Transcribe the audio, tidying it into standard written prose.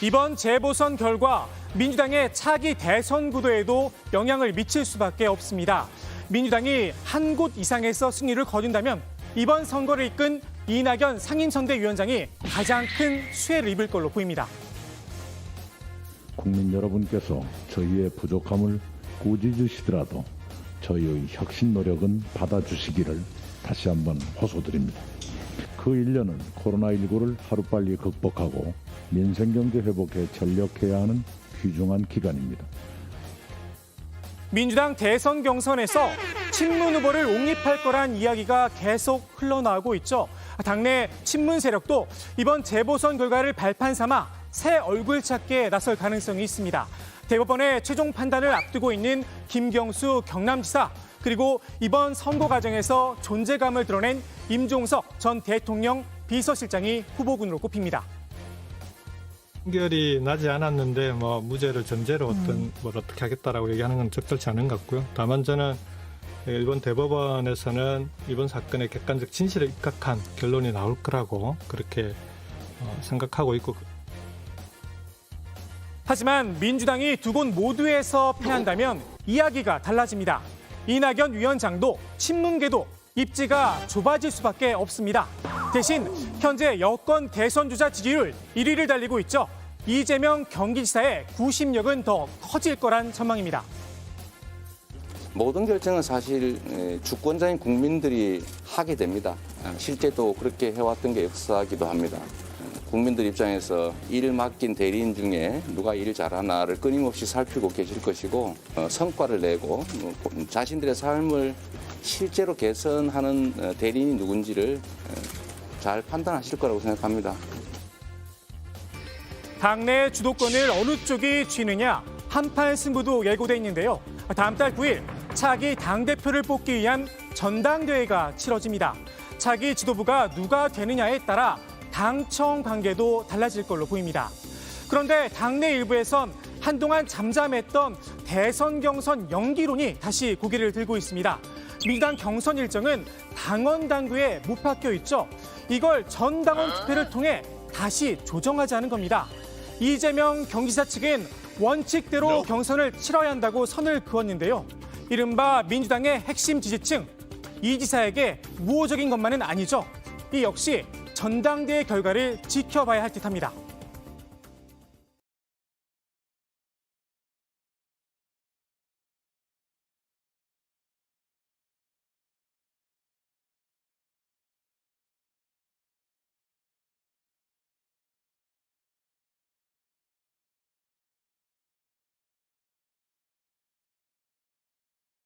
이번 재보선 결과 민주당의 차기 대선 구도에도 영향을 미칠 수밖에 없습니다. 민주당이 한 곳 이상에서 승리를 거둔다면 이번 선거를 이끈 이낙연 상임선대위원장이 가장 큰 수혜를 입을 걸로 보입니다. 국민 여러분께서 저희의 부족함을 꾸짖으시더라도 저희의 혁신 노력은 받아주시기를 다시 한번 호소드립니다. 그 1년은 코로나19를 하루빨리 극복하고 민생경제 회복에 전력해야 하는 귀중한 기간입니다. 민주당 대선 경선에서 친문 후보를 옹립할 거란 이야기가 계속 흘러나오고 있죠. 당내 친문 세력도 이번 재보선 결과를 발판 삼아 새 얼굴 찾기에 나설 가능성이 있습니다. 대법원의 최종 판단을 앞두고 있는 김경수 경남지사, 그리고 이번 선거 과정에서 존재감을 드러낸 임종석 전 대통령 비서실장이 후보군으로 꼽힙니다. 판결이 나지 않았는데 무죄를 전제로 뭘 어떻게 하겠다라고 얘기하는 건 적절치 않은 것 같고요. 다만 저는 일본 대법원에서는 이번 사건의 객관적 진실에 입각한 결론이 나올 거라고 그렇게 생각하고 있고. 하지만 민주당이 두 곳 모두에서 패한다면 이야기가 달라집니다. 이낙연 위원장도 친문계도 입지가 좁아질 수밖에 없습니다. 대신 현재 여권 대선 주자 지지율 1위를 달리고 있죠. 이재명 경기지사의 구심력은 더 커질 거란 전망입니다. 모든 결정은 사실 주권자인 국민들이 하게 됩니다. 실제도 그렇게 해왔던 게 역사이기도 합니다. 국민들 입장에서 일을 맡긴 대리인 중에 누가 일을 잘하나를 끊임없이 살피고 계실 것이고 성과를 내고 자신들의 삶을 실제로 개선하는 대리인이 누군지를 잘 판단하실 거라고 생각합니다. 당내 주도권을 어느 쪽이 쥐느냐 한판 승부도 예고돼 있는데요. 다음 달 9일 차기 당대표를 뽑기 위한 전당대회가 치러집니다. 차기 지도부가 누가 되느냐에 따라 당청 관계도 달라질 걸로 보입니다. 그런데 당내 일부에선 한동안 잠잠했던 대선 경선 연기론이 다시 고개를 들고 있습니다. 민주당 경선 일정은 당원 당규에 못 박혀 있죠. 이걸 전 당원 투표를 통해 다시 조정하자는 겁니다. 이재명 경기지사 측은 원칙대로 경선을 치러야 한다고 선을 그었는데요. 이른바 민주당의 핵심 지지층, 이 지사에게 우호적인 것만은 아니죠. 이 역시 전당대회 결과를 지켜봐야 할 듯합니다.